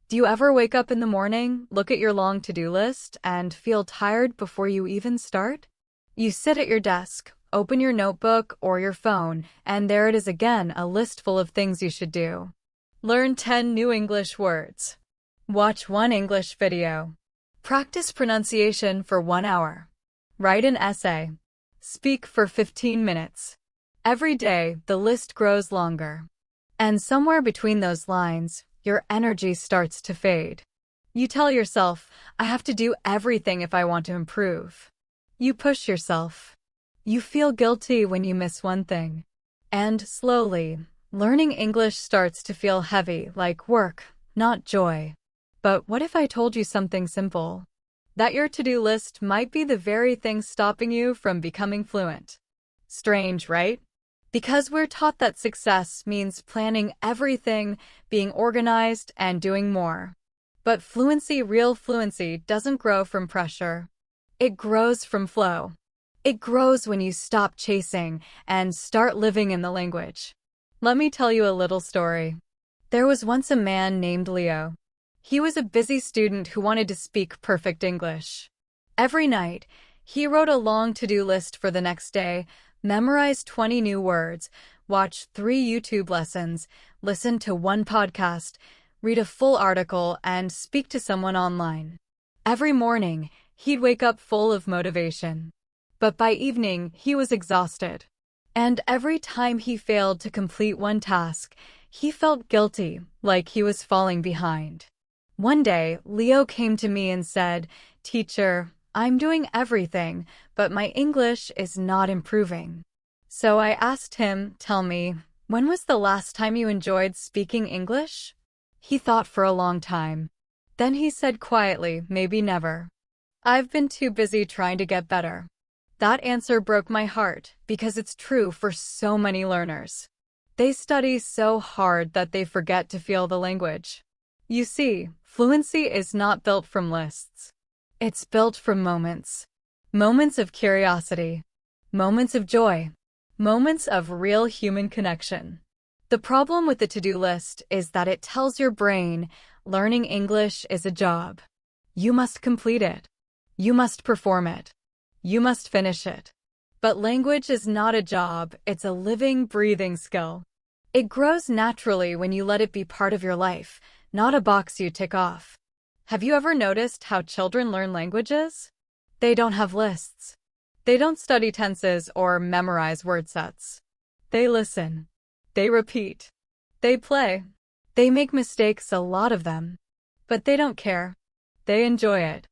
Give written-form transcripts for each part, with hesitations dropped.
Do you ever wake up in the morning, look at your long to-do list, and feel tired before you even start? You sit at your desk, open your notebook or your phone, and there it is again, a list full of things you should do. Learn 10 new English words. Watch one English video. Practice pronunciation for 1 hour. Write an essay. Speak for 15 minutes. Every day, the list grows longer. And somewhere between those lines, your energy starts to fade. You tell yourself, I have to do everything if I want to improve. You push yourself. You feel guilty when you miss one thing. And slowly, learning English starts to feel heavy, like work, not joy. But what if I told you something simple? That your to-do list might be the very thing stopping you from becoming fluent. Strange, right? Because we're taught that success means planning everything, being organized, and doing more. But real fluency, doesn't grow from pressure. It grows from flow. It grows when you stop chasing and start living in the language. Let me tell you a little story. There was once a man named Leo. He was a busy student who wanted to speak perfect English. Every night, he wrote a long to-do list for the next day, memorized 20 new words, watch 3 YouTube lessons, listen to 1 podcast, read a full article, and speak to someone online. Every morning, he'd wake up full of motivation. But by evening, he was exhausted. And every time he failed to complete one task, he felt guilty, like he was falling behind. One day, Leo came to me and said, "Teacher, I'm doing everything, but my English is not improving." So I asked him, "Tell me, when was the last time you enjoyed speaking English?" He thought for a long time. Then he said quietly, "Maybe never. I've been too busy trying to get better." That answer broke my heart, because it's true for so many learners. They study so hard that they forget to feel the language. You see, fluency is not built from lists. It's built from moments. Moments of curiosity. Moments of joy. Moments of real human connection. The problem with the to-do list is that it tells your brain, learning English is a job. You must complete it. You must perform it. You must finish it. But language is not a job, it's a living, breathing skill. It grows naturally when you let it be part of your life, not a box you tick off. Have you ever noticed how children learn languages? They don't have lists. They don't study tenses or memorize word sets. They listen. They repeat. They play. They make mistakes, a lot of them. But they don't care. They enjoy it.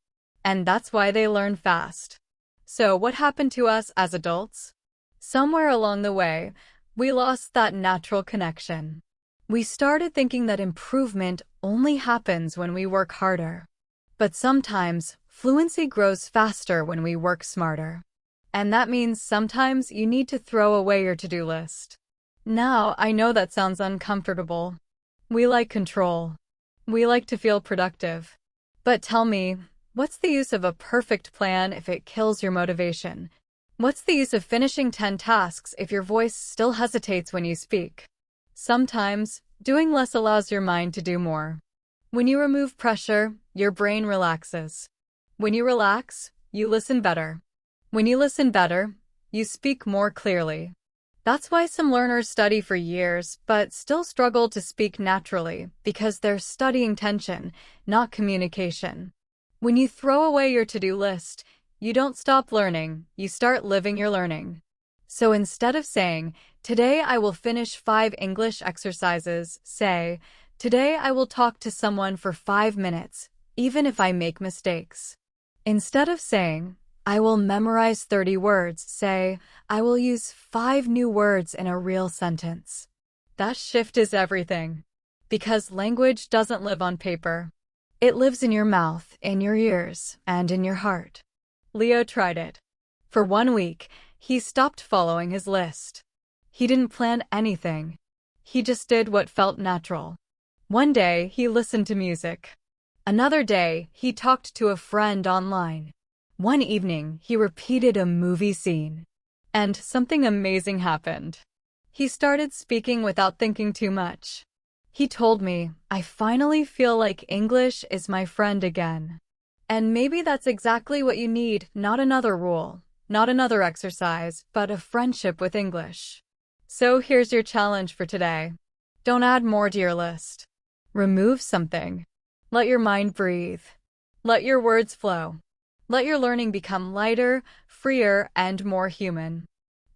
And that's why they learn fast. So what happened to us as adults? Somewhere along the way, we lost that natural connection. We started thinking that improvement only happens when we work harder. But sometimes, fluency grows faster when we work smarter. And that means sometimes you need to throw away your to-do list. Now, I know that sounds uncomfortable. We like control. We like to feel productive. But tell me, what's the use of a perfect plan if it kills your motivation? What's the use of finishing 10 tasks if your voice still hesitates when you speak? Sometimes, doing less allows your mind to do more. When you remove pressure, your brain relaxes. When you relax, you listen better. When you listen better, you speak more clearly. That's why some learners study for years but still struggle to speak naturally, because they're studying tension, not communication. When you throw away your to-do list, you don't stop learning, you start living your learning. So instead of saying, "Today I will finish 5 English exercises," say, "Today I will talk to someone for 5 minutes, even if I make mistakes." Instead of saying, "I will memorize 30 words," say, "I will use 5 new words in a real sentence." That shift is everything. Because language doesn't live on paper. It lives in your mouth, in your ears, and in your heart. Leo tried it. For 1 week, he stopped following his list. He didn't plan anything. He just did what felt natural. One day, he listened to music. Another day, he talked to a friend online. One evening, he repeated a movie scene. And something amazing happened. He started speaking without thinking too much. He told me, I finally feel like English is my friend again. And maybe that's exactly what you need, not another rule, not another exercise, but a friendship with English. So here's your challenge for today. Don't add more to your list. Remove something. Let your mind breathe. Let your words flow. Let your learning become lighter, freer, and more human.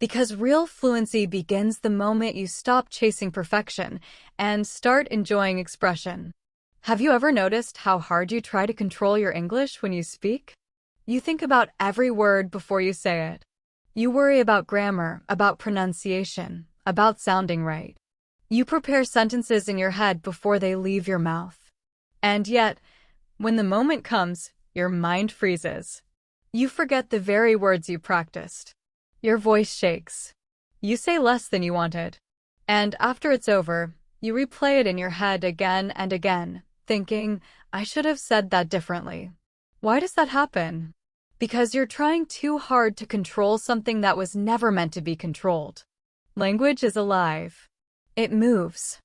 Because real fluency begins the moment you stop chasing perfection and start enjoying expression. Have you ever noticed how hard you try to control your English when you speak? You think about every word before you say it. You worry about grammar, about pronunciation, about sounding right. You prepare sentences in your head before they leave your mouth. And yet, when the moment comes, your mind freezes. You forget the very words you practiced. Your voice shakes. You say less than you wanted. And after it's over, you replay it in your head again and again, thinking, I should have said that differently. Why does that happen? Because you're trying too hard to control something that was never meant to be controlled. Language is alive. It moves.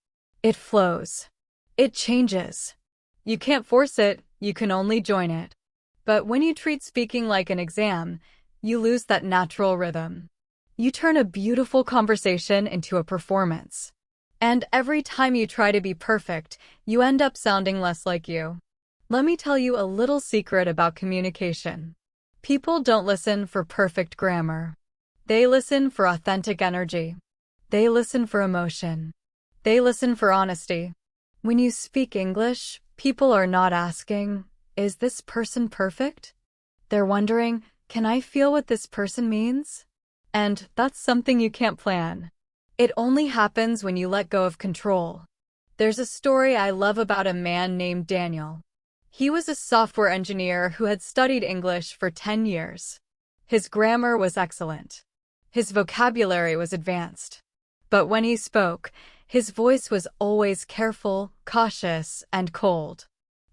It flows. It changes. You can't force it, you can only join it. But when you treat speaking like an exam, you lose that natural rhythm. You turn a beautiful conversation into a performance. And every time you try to be perfect, you end up sounding less like you. Let me tell you a little secret about communication. People don't listen for perfect grammar. They listen for authentic energy. They listen for emotion. They listen for honesty. When you speak English, people are not asking, is this person perfect? They're wondering, can I feel what this person means? And that's something you can't plan. It only happens when you let go of control. There's a story I love about a man named Daniel. He was a software engineer who had studied English for 10 years. His grammar was excellent. His vocabulary was advanced. But when he spoke, his voice was always careful, cautious, and cold.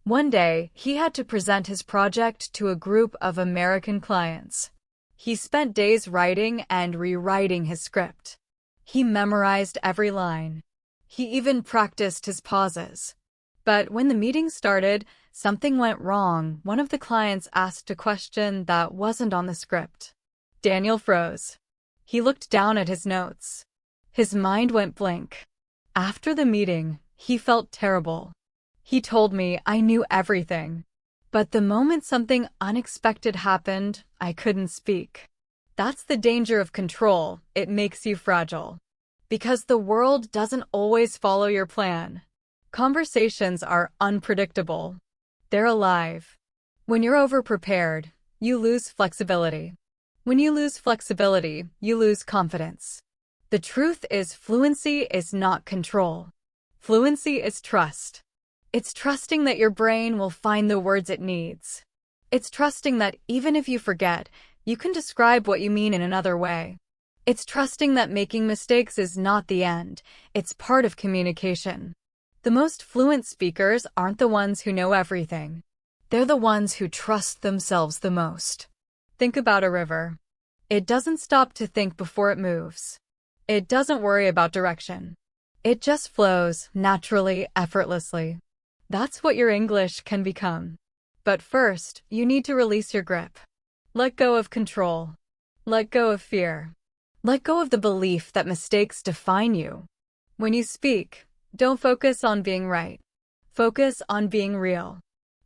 One day, he had to present his project to a group of American clients. He spent days writing and rewriting his script. He memorized every line. He even practiced his pauses. But when the meeting started, something went wrong. One of the clients asked a question that wasn't on the script. Daniel froze. He looked down at his notes. His mind went blank. After the meeting, he felt terrible. He told me I knew everything. But the moment something unexpected happened, I couldn't speak. That's the danger of control. It makes you fragile. Because the world doesn't always follow your plan. Conversations are unpredictable. They're alive. When you're overprepared, you lose flexibility. When you lose flexibility, you lose confidence. The truth is, fluency is not control. Fluency is trust. It's trusting that your brain will find the words it needs. It's trusting that even if you forget, you can describe what you mean in another way. It's trusting that making mistakes is not the end. It's part of communication. The most fluent speakers aren't the ones who know everything. They're the ones who trust themselves the most. Think about a river. It doesn't stop to think before it moves. It doesn't worry about direction. It just flows naturally, effortlessly. That's what your English can become. But first, you need to release your grip. Let go of control. Let go of fear. Let go of the belief that mistakes define you. When you speak, don't focus on being right. Focus on being real.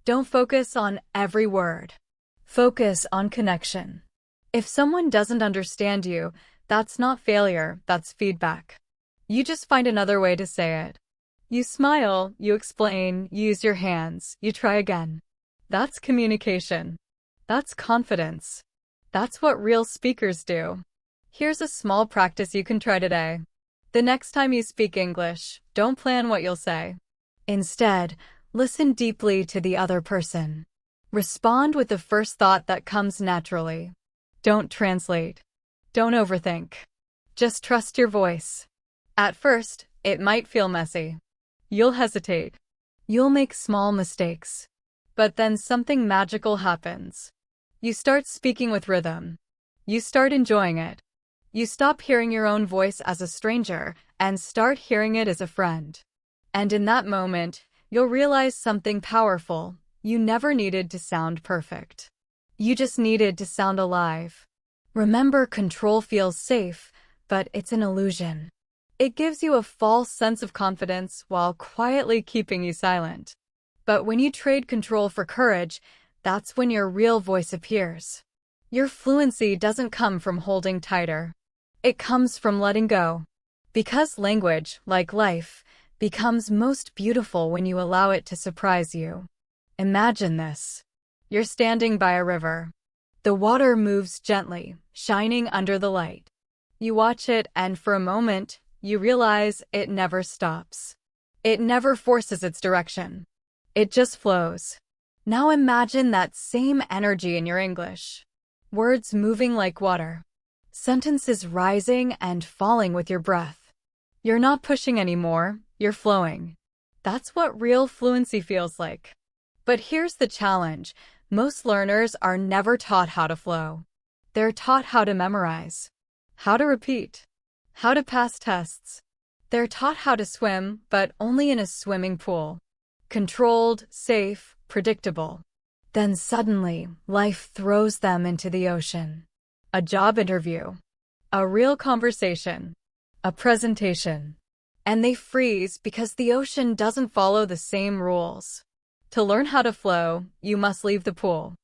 Don't focus on every word. Focus on connection. If someone doesn't understand you, that's not failure, that's feedback. You just find another way to say it. You smile, you explain, you use your hands, you try again. That's communication. That's confidence. That's what real speakers do. Here's a small practice you can try today. The next time you speak English, don't plan what you'll say. Instead, listen deeply to the other person. Respond with the first thought that comes naturally. Don't translate. Don't overthink. Just trust your voice. At first, it might feel messy. You'll hesitate. You'll make small mistakes. But then something magical happens. You start speaking with rhythm. You start enjoying it. You stop hearing your own voice as a stranger and start hearing it as a friend. And in that moment, you'll realize something powerful. You never needed to sound perfect. You just needed to sound alive. Remember, control feels safe, but it's an illusion. It gives you a false sense of confidence while quietly keeping you silent. But when you trade control for courage, that's when your real voice appears. Your fluency doesn't come from holding tighter. It comes from letting go. Because language, like life, becomes most beautiful when you allow it to surprise you. Imagine this. You're standing by a river. The water moves gently, shining under the light. You watch it, and for a moment, you realize it never stops. It never forces its direction. It just flows. Now imagine that same energy in your English. Words moving like water. Sentences rising and falling with your breath. You're not pushing anymore, you're flowing. That's what real fluency feels like. But here's the challenge. Most learners are never taught how to flow. They're taught how to memorize, how to repeat, how to pass tests. They're taught how to swim, but only in a swimming pool. Controlled, safe, predictable. Then suddenly, life throws them into the ocean. A job interview, a real conversation, a presentation. And they freeze because the ocean doesn't follow the same rules. To learn how to flow, you must leave the pool.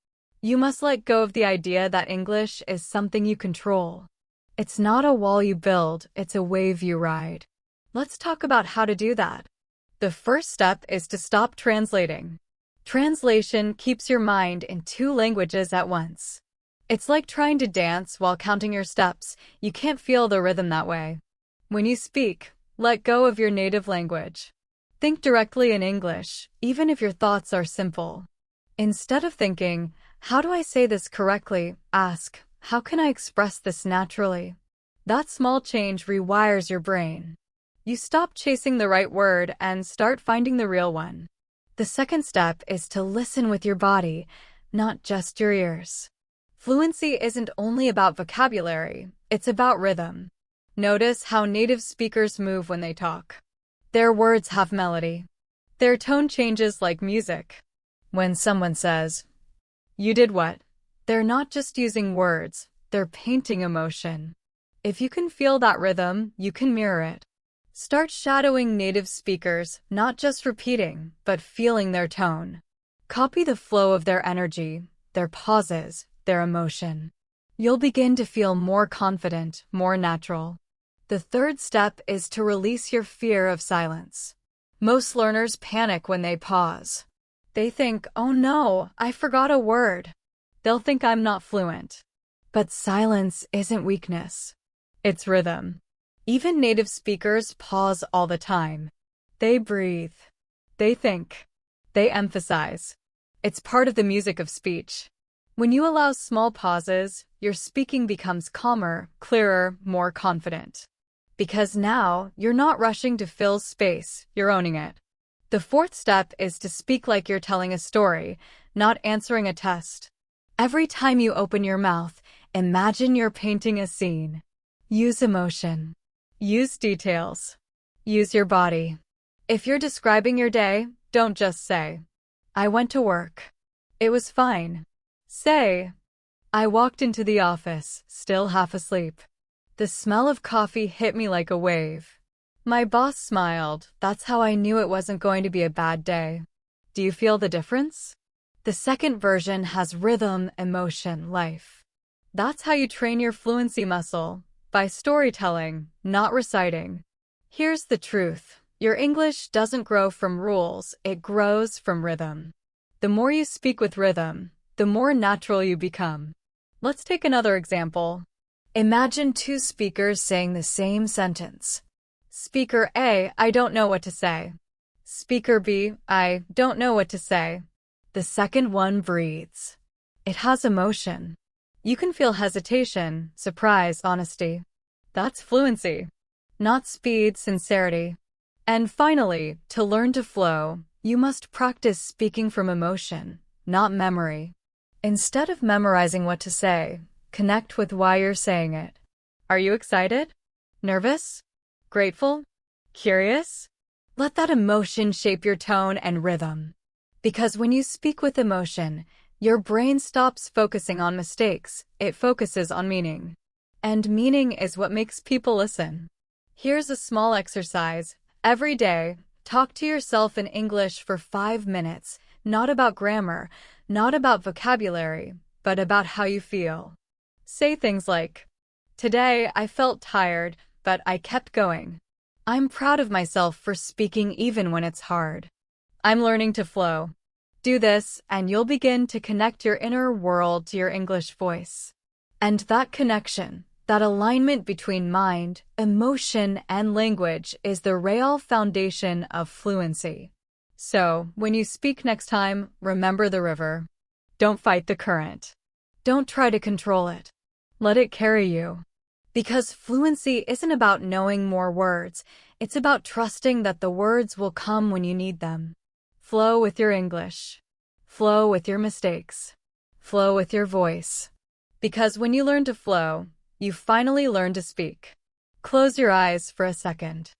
You must let go of the idea that English is something you control. It's not a wall you build, it's a wave you ride. Let's talk about how to do that. The first step is to stop translating. Translation keeps your mind in two languages at once. It's like trying to dance while counting your steps. You can't feel the rhythm that way. When you speak, let go of your native language. Think directly in English, even if your thoughts are simple. Instead of thinking, how do I say this correctly? Ask, how can I express this naturally? That small change rewires your brain. You stop chasing the right word and start finding the real one. The second step is to listen with your body, not just your ears. Fluency isn't only about vocabulary, it's about rhythm. Notice how native speakers move when they talk. Their words have melody. Their tone changes like music. When someone says, "You did what?" they're not just using words, they're painting emotion. If you can feel that rhythm, you can mirror it. Start shadowing native speakers, not just repeating, but feeling their tone. Copy the flow of their energy, their pauses, their emotion. You'll begin to feel more confident, more natural. The third step is to release your fear of silence. Most learners panic when they pause. They think, oh no, I forgot a word. They'll think I'm not fluent. But silence isn't weakness. It's rhythm. Even native speakers pause all the time. They breathe. They think. They emphasize. It's part of the music of speech. When you allow small pauses, your speaking becomes calmer, clearer, more confident. Because now, you're not rushing to fill space, you're owning it. The fourth step is to speak like you're telling a story, not answering a test. Every time you open your mouth, imagine you're painting a scene. Use emotion. Use details. Use your body. If you're describing your day, don't just say, "I went to work. It was fine." Say, "I walked into the office, still half asleep. The smell of coffee hit me like a wave. My boss smiled. That's how I knew it wasn't going to be a bad day." Do you feel the difference? The second version has rhythm, emotion, life. That's how you train your fluency muscle, by storytelling, not reciting. Here's the truth. Your English doesn't grow from rules, it grows from rhythm. The more you speak with rhythm, the more natural you become. Let's take another example. Imagine two speakers saying the same sentence. Speaker A, "I don't know what to say." Speaker B, "I don't know what to say." The second one breathes. It has emotion. You can feel hesitation, surprise, honesty. That's fluency. Not speed, sincerity. And finally, to learn to flow, you must practice speaking from emotion, not memory. Instead of memorizing what to say, connect with why you're saying it. Are you excited? Nervous? Grateful? Curious? Let that emotion shape your tone and rhythm. Because when you speak with emotion, your brain stops focusing on mistakes, it focuses on meaning. And meaning is what makes people listen. Here's a small exercise. Every day, talk to yourself in English for 5 minutes, not about grammar, not about vocabulary, but about how you feel. Say things like, "Today I felt tired, but I kept going. I'm proud of myself for speaking even when it's hard. I'm learning to flow." Do this, and you'll begin to connect your inner world to your English voice. And that connection, that alignment between mind, emotion, and language is the real foundation of fluency. So, when you speak next time, remember the river. Don't fight the current. Don't try to control it. Let it carry you. Because fluency isn't about knowing more words, it's about trusting that the words will come when you need them. Flow with your English. Flow with your mistakes. Flow with your voice. Because when you learn to flow, you finally learn to speak. Close your eyes for a second.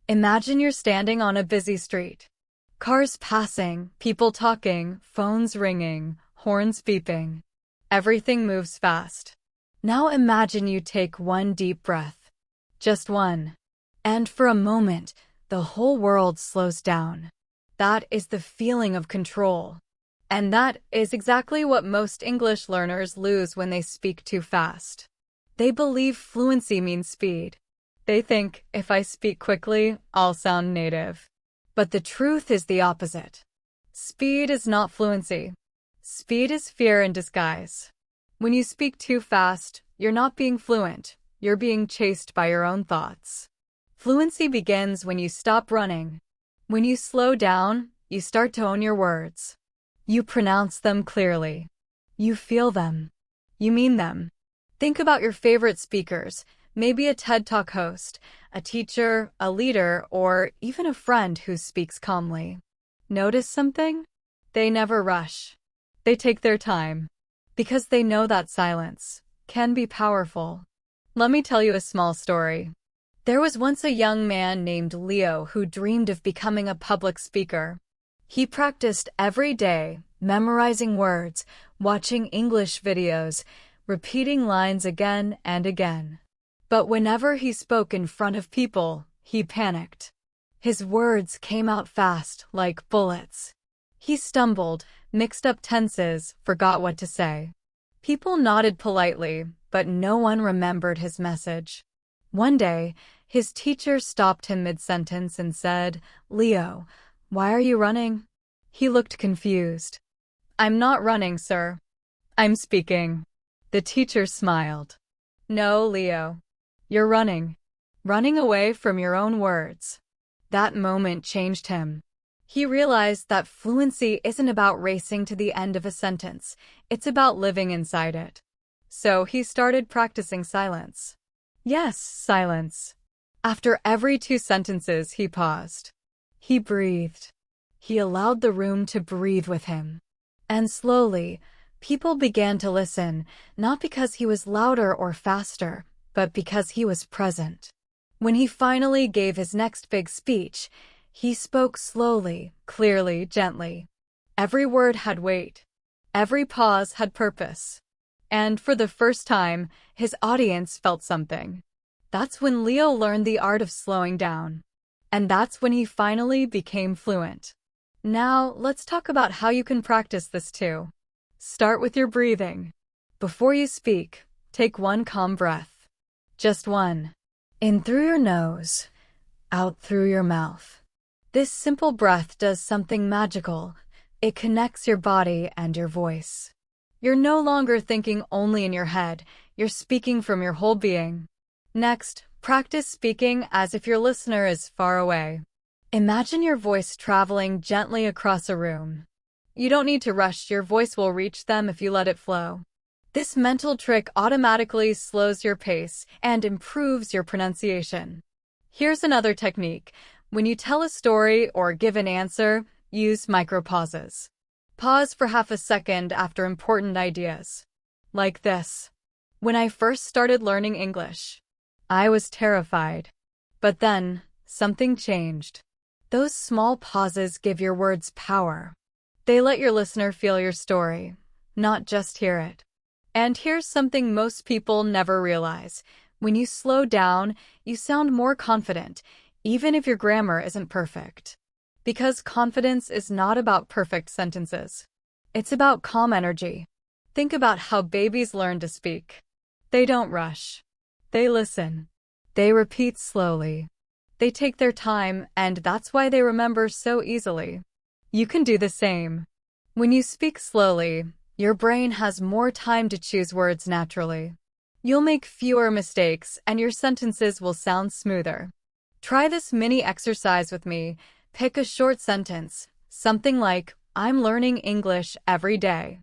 Imagine you're standing on a busy street. Cars passing, people talking, phones ringing, horns beeping. Everything moves fast. Now imagine you take one deep breath. Just one. And for a moment, the whole world slows down. That is the feeling of control. And that is exactly what most English learners lose when they speak too fast. They believe fluency means speed. They think, if I speak quickly, I'll sound native. But the truth is the opposite. Speed is not fluency. Speed is fear in disguise. When you speak too fast, you're not being fluent, you're being chased by your own thoughts. Fluency begins when you stop running. When you slow down, you start to own your words. You pronounce them clearly. You feel them. You mean them. Think about your favorite speakers, maybe a TED Talk host, a teacher, a leader, or even a friend who speaks calmly. Notice something? They never rush. They take their time. Because they know that silence can be powerful. Let me tell you a small story. There was once a young man named Leo who dreamed of becoming a public speaker. He practiced every day, memorizing words, watching English videos, repeating lines again and again. But whenever he spoke in front of people, he panicked. His words came out fast, like bullets. He stumbled, mixed up tenses, forgot what to say. People nodded politely, but no one remembered his message. One day, his teacher stopped him mid-sentence and said, "Leo, why are you running?" He looked confused. "I'm not running, sir. I'm speaking." The teacher smiled. "No, Leo. You're running. Running away from your own words." That moment changed him. He realized that fluency isn't about racing to the end of a sentence, it's about living inside it. So he started practicing silence. Yes, silence. After every 2 sentences, he paused. He breathed. He allowed the room to breathe with him. And slowly, people began to listen, not because he was louder or faster, but because he was present. When he finally gave his next big speech, he spoke slowly, clearly, gently. Every word had weight. Every pause had purpose. And for the first time, his audience felt something. That's when Leo learned the art of slowing down. And that's when he finally became fluent. Now, let's talk about how you can practice this too. Start with your breathing. Before you speak, take one calm breath. Just one. In through your nose, out through your mouth. This simple breath does something magical. It connects your body and your voice. You're no longer thinking only in your head, you're speaking from your whole being. Next, practice speaking as if your listener is far away. Imagine your voice traveling gently across a room. You don't need to rush, your voice will reach them if you let it flow. This mental trick automatically slows your pace and improves your pronunciation. Here's another technique. When you tell a story or give an answer, use micropauses. Pause for half a second after important ideas. Like this. When I first started learning English, I was terrified. But then, something changed. Those small pauses give your words power. They let your listener feel your story, not just hear it. And here's something most people never realize. When you slow down, you sound more confident, even if your grammar isn't perfect. Because confidence is not about perfect sentences. It's about calm energy. Think about how babies learn to speak. They don't rush. They listen. They repeat slowly. They take their time, and that's why they remember so easily. You can do the same. When you speak slowly, your brain has more time to choose words naturally. You'll make fewer mistakes, and your sentences will sound smoother. Try this mini exercise with me. Pick a short sentence, something like, "I'm learning English every day."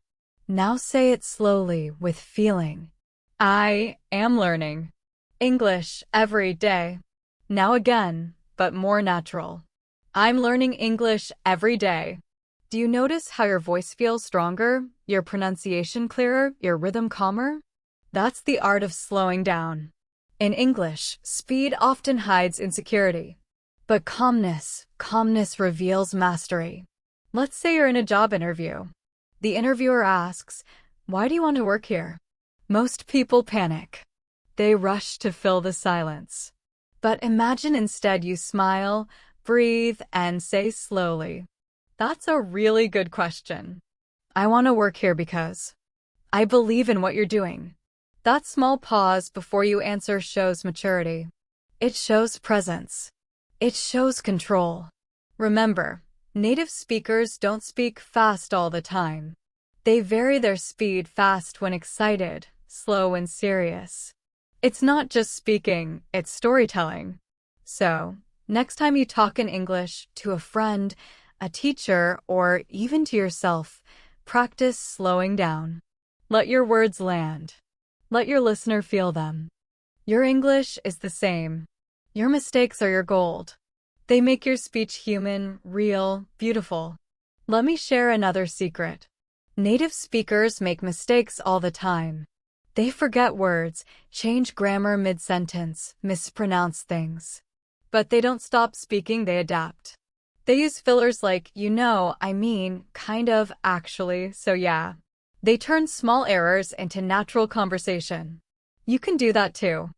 Now say it slowly with feeling. I am learning English every day. Now again, but more natural. I'm learning English every day. Do you notice how your voice feels stronger, your pronunciation clearer, your rhythm calmer? That's the art of slowing down. In English, speed often hides insecurity. But calmness reveals mastery. Let's say you're in a job interview. The interviewer asks, "Why do you want to work here?" Most people panic. They rush to fill the silence. But imagine instead you smile, breathe, and say slowly, "That's a really good question. I want to work here because I believe in what you're doing." That small pause before you answer shows maturity. It shows presence. It shows control. Remember, native speakers don't speak fast all the time. They vary their speed fast when excited, slow when serious. It's not just speaking, it's storytelling. So, next time you talk in English to a friend, a teacher, or even to yourself, practice slowing down. Let your words land. Let your listener feel them. Your English is the same. Your mistakes are your gold. They make your speech human, real, beautiful. Let me share another secret. Native speakers make mistakes all the time. They forget words, change grammar mid-sentence, mispronounce things. But they don't stop speaking, they adapt. They use fillers like, "you know, I mean, kind of, actually, so yeah." They turn small errors into natural conversation. You can do that too.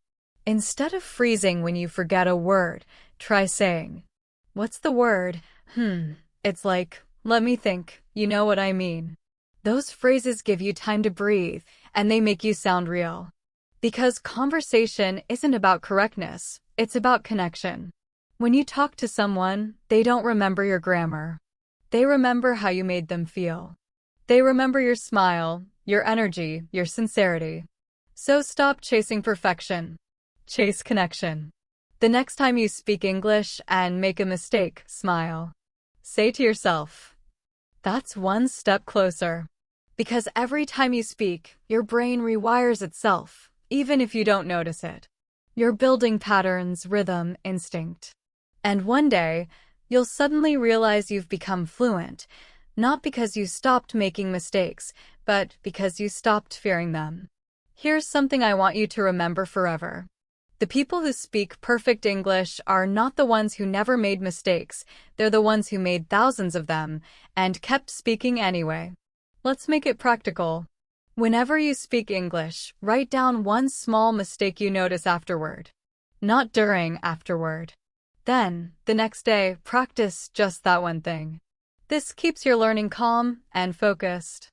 Instead of freezing when you forget a word, try saying, "What's the word? It's like, let me think, you know what I mean." Those phrases give you time to breathe, and they make you sound real. Because conversation isn't about correctness, it's about connection. When you talk to someone, they don't remember your grammar. They remember how you made them feel. They remember your smile, your energy, your sincerity. So stop chasing perfection. Chase connection. The next time you speak English and make a mistake, smile. Say to yourself, "That's one step closer." Because every time you speak, your brain rewires itself, even if you don't notice it. You're building patterns, rhythm, instinct. And one day, you'll suddenly realize you've become fluent, not because you stopped making mistakes, but because you stopped fearing them. Here's something I want you to remember forever. The people who speak perfect English are not the ones who never made mistakes, they're the ones who made thousands of them and kept speaking anyway. Let's make it practical. Whenever you speak English, write down one small mistake you notice afterward. Not during, afterward. Then, the next day, practice just that one thing. This keeps your learning calm and focused.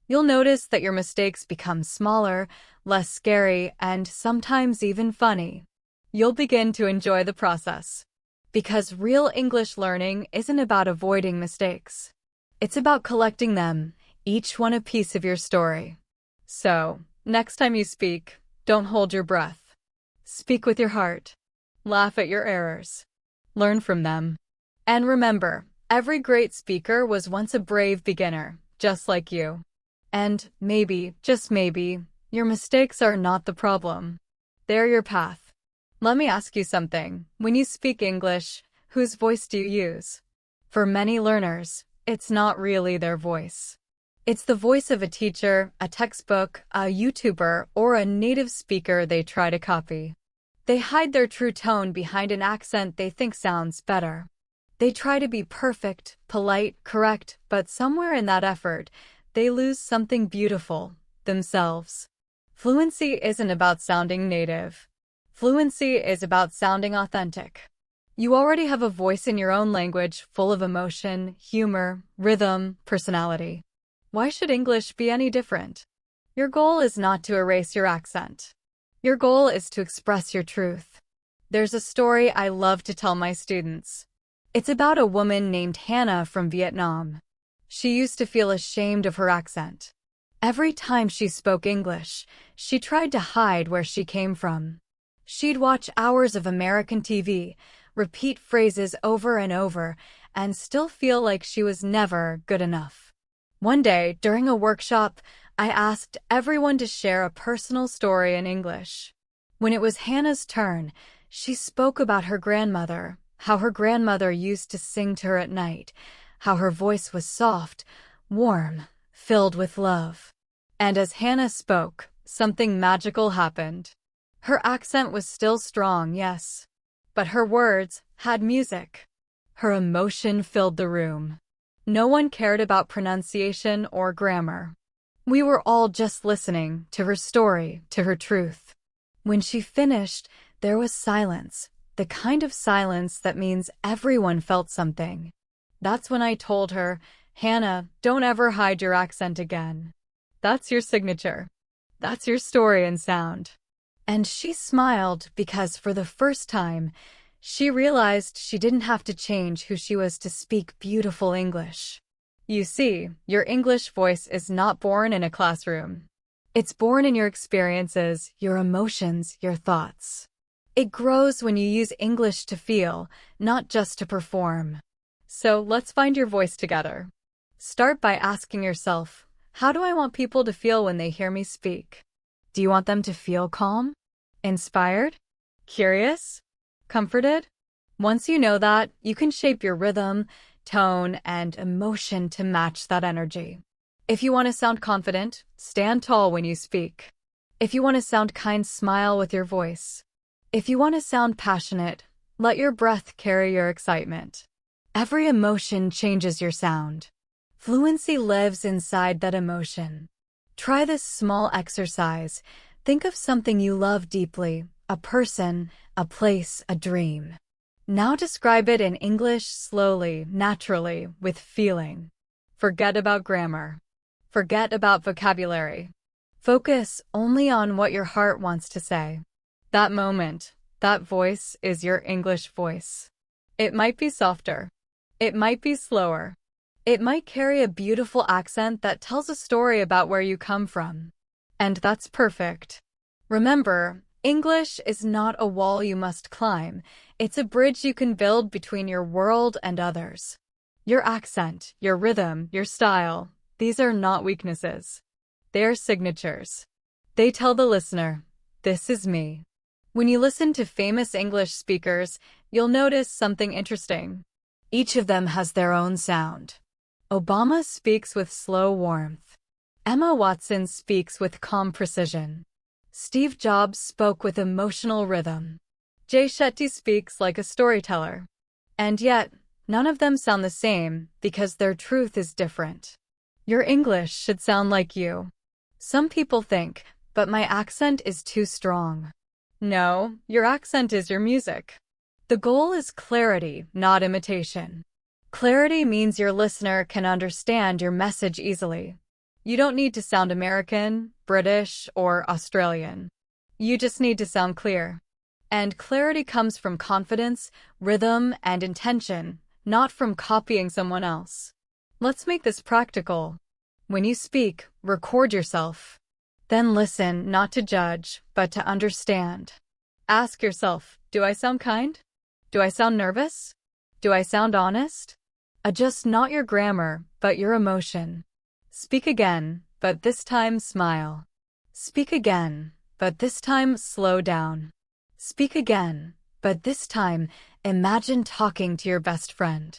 You'll notice that your mistakes become smaller, less scary, and sometimes even funny. You'll begin to enjoy the process. Because real English learning isn't about avoiding mistakes. It's about collecting them, each one a piece of your story. So, next time you speak, don't hold your breath. Speak with your heart. Laugh at your errors. Learn from them. And remember, every great speaker was once a brave beginner, just like you. And maybe, just maybe, your mistakes are not the problem. They're your path. Let me ask you something. When you speak English, whose voice do you use? For many learners, it's not really their voice. It's the voice of a teacher, a textbook, a YouTuber, or a native speaker they try to copy. They hide their true tone behind an accent they think sounds better. They try to be perfect, polite, correct, but somewhere in that effort, they lose something beautiful, themselves. Fluency isn't about sounding native. Fluency is about sounding authentic. You already have a voice in your own language full of emotion, humor, rhythm, personality. Why should English be any different? Your goal is not to erase your accent. Your goal is to express your truth. There's a story I love to tell my students. It's about a woman named Hannah from Vietnam. She used to feel ashamed of her accent. Every time she spoke English, she tried to hide where she came from. She'd watch hours of American TV, repeat phrases over and over, and still feel like she was never good enough. One day, during a workshop, I asked everyone to share a personal story in English. When it was Hannah's turn, she spoke about her grandmother, how her grandmother used to sing to her at night, how her voice was soft, warm, filled with love. And as Hannah spoke, something magical happened. Her accent was still strong, yes, but her words had music. Her emotion filled the room. No one cared about pronunciation or grammar. We were all just listening to her story, to her truth. When she finished, there was silence, the kind of silence that means everyone felt something. That's when I told her, Hannah, don't ever hide your accent again. That's your signature. That's your story and sound. And she smiled because for the first time, she realized she didn't have to change who she was to speak beautiful English. You see, your English voice is not born in a classroom. It's born in your experiences, your emotions, your thoughts. It grows when you use English to feel, not just to perform. So let's find your voice together. Start by asking yourself, how do I want people to feel when they hear me speak? Do you want them to feel calm? Inspired? Curious? Comforted? Once you know that, you can shape your rhythm, tone, and emotion to match that energy. If you want to sound confident, stand tall when you speak. If you want to sound kind, smile with your voice. If you want to sound passionate, let your breath carry your excitement. Every emotion changes your sound. Fluency lives inside that emotion. Try this small exercise. Think of something you love deeply, a person, a place, a dream. Now describe it in English slowly, naturally, with feeling. Forget about grammar. Forget about vocabulary. Focus only on what your heart wants to say. That moment, that voice is your English voice. It might be softer. It might be slower. It might carry a beautiful accent that tells a story about where you come from. And that's perfect. Remember, English is not a wall you must climb. It's a bridge you can build between your world and others. Your accent, your rhythm, your style, these are not weaknesses. They are signatures. They tell the listener, this is me. When you listen to famous English speakers, you'll notice something interesting. Each of them has their own sound. Obama speaks with slow warmth. Emma Watson speaks with calm precision. Steve Jobs spoke with emotional rhythm. Jay Shetty speaks like a storyteller. And yet, none of them sound the same because their truth is different. Your English should sound like you. Some people think, but my accent is too strong. No, your accent is your music. The goal is clarity, not imitation. Clarity means your listener can understand your message easily. You don't need to sound American, British, or Australian. You just need to sound clear. And clarity comes from confidence, rhythm, and intention, not from copying someone else. Let's make this practical. When you speak, record yourself. Then listen, not to judge, but to understand. Ask yourself, do I sound kind? Do I sound nervous? Do I sound honest? Adjust not your grammar, but your emotion. Speak again, but this time smile. Speak again, but this time slow down. Speak again, but this time imagine talking to your best friend.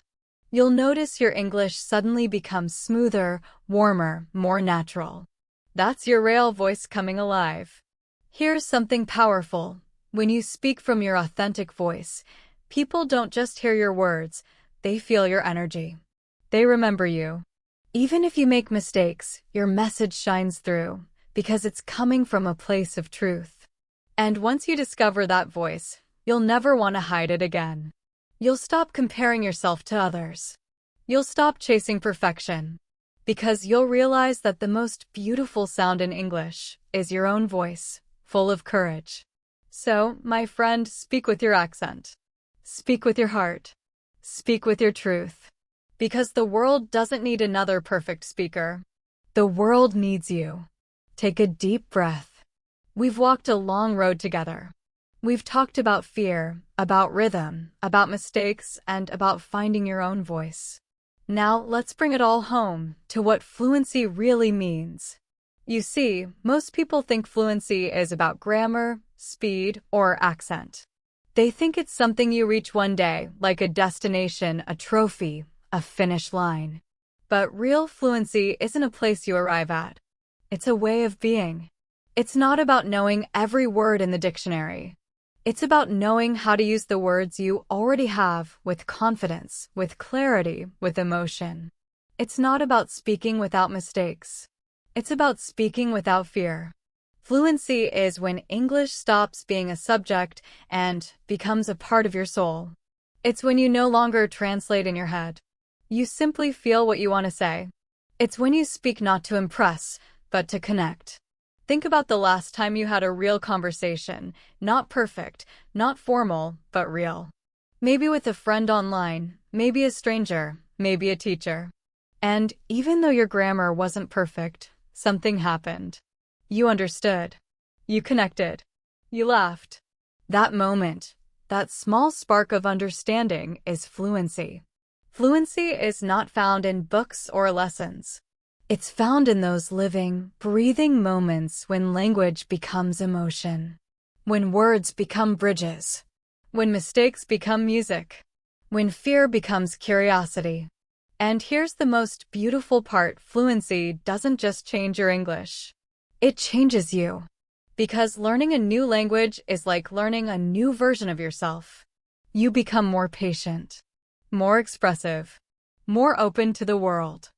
You'll notice your English suddenly becomes smoother, warmer, more natural. That's your real voice coming alive. Here's something powerful. When you speak from your authentic voice, people don't just hear your words, they feel your energy. They remember you. Even if you make mistakes, your message shines through, because it's coming from a place of truth. And once you discover that voice, you'll never want to hide it again. You'll stop comparing yourself to others. You'll stop chasing perfection, because you'll realize that the most beautiful sound in English is your own voice, full of courage. So, my friend, speak with your accent. Speak with your heart. Speak with your truth. Because the world doesn't need another perfect speaker. The world needs you. Take a deep breath. We've walked a long road together. We've talked about fear, about rhythm, about mistakes, and about finding your own voice. Now, let's bring it all home to what fluency really means. You see, most people think fluency is about grammar, speed, or accent. They think it's something you reach one day, like a destination, a trophy, a finish line. But real fluency isn't a place you arrive at. It's a way of being. It's not about knowing every word in the dictionary. It's about knowing how to use the words you already have with confidence, with clarity, with emotion. It's not about speaking without mistakes. It's about speaking without fear. Fluency is when English stops being a subject and becomes a part of your soul. It's when you no longer translate in your head. You simply feel what you want to say. It's when you speak not to impress, but to connect. Think about the last time you had a real conversation, not perfect, not formal, but real. Maybe with a friend online, maybe a stranger, maybe a teacher. And even though your grammar wasn't perfect, something happened. You understood. You connected. You laughed. That moment, that small spark of understanding is fluency. Fluency is not found in books or lessons. It's found in those living, breathing moments when language becomes emotion, when words become bridges, when mistakes become music, when fear becomes curiosity. And here's the most beautiful part: fluency doesn't just change your English. It changes you. Because learning a new language is like learning a new version of yourself. You become more patient, more expressive, more open to the world.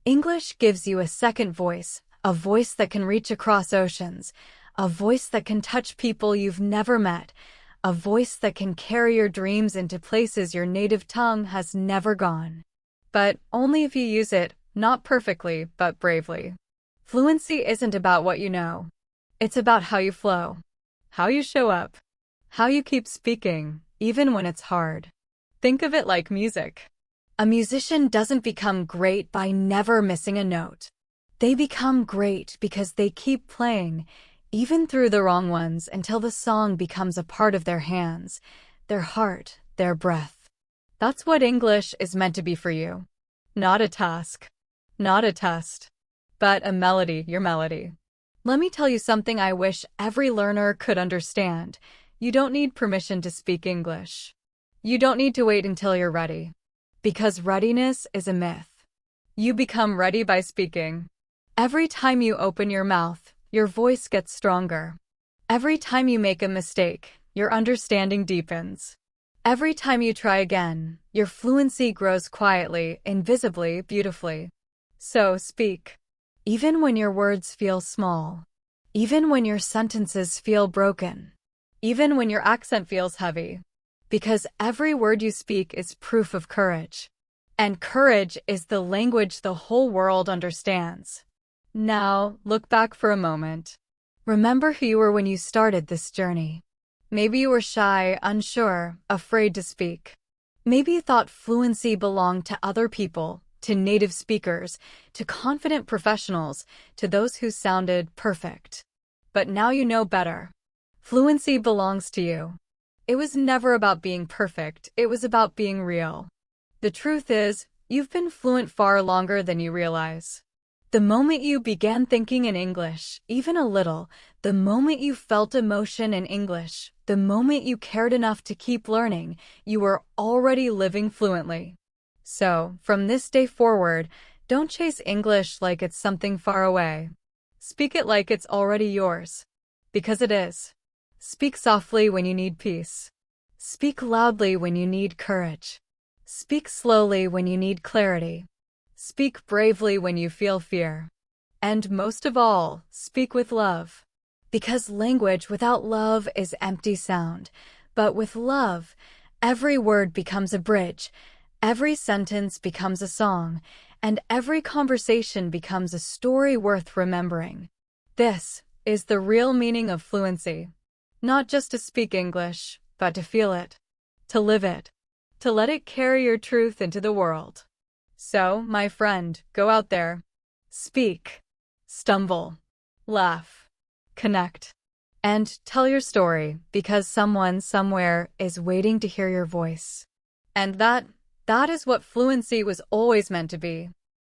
English gives you a second voice, a voice that can reach across oceans, a voice that can touch people you've never met, a voice that can carry your dreams into places your native tongue has never gone. But only if you use it, not perfectly, but bravely. Fluency isn't about what you know. It's about how you flow, how you show up, how you keep speaking, even when it's hard. Think of it like music. A musician doesn't become great by never missing a note. They become great because they keep playing, even through the wrong ones, until the song becomes a part of their hands, their heart, their breath. That's what English is meant to be for you. Not a task, not a test, but a melody, your melody. Let me tell you something I wish every learner could understand. You don't need permission to speak English. You don't need to wait until you're ready. Because readiness is a myth. You become ready by speaking. Every time you open your mouth, your voice gets stronger. Every time you make a mistake, your understanding deepens. Every time you try again, your fluency grows quietly, invisibly, beautifully. So speak. Even when your words feel small. Even when your sentences feel broken. Even when your accent feels heavy. Because every word you speak is proof of courage. And courage is the language the whole world understands. Now, look back for a moment. Remember who you were when you started this journey. Maybe you were shy, unsure, afraid to speak. Maybe you thought fluency belonged to other people, to native speakers, to confident professionals, to those who sounded perfect. But now you know better. Fluency belongs to you. It was never about being perfect, it was about being real. The truth is, you've been fluent far longer than you realize. The moment you began thinking in English, even a little, the moment you felt emotion in English, the moment you cared enough to keep learning, you were already living fluently. So, from this day forward, don't chase English like it's something far away. Speak it like it's already yours. Because it is. Speak softly when you need peace. Speak loudly when you need courage. Speak slowly when you need clarity. Speak bravely when you feel fear. And most of all, speak with love. Because language without love is empty sound. But with love, every word becomes a bridge, every sentence becomes a song, and every conversation becomes a story worth remembering. This is the real meaning of fluency. Not just to speak English, but to feel it, to live it, to let it carry your truth into the world. So, my friend, go out there. Speak. Stumble. Laugh. Connect. And tell your story, because someone somewhere is waiting to hear your voice. And that is what fluency was always meant to be.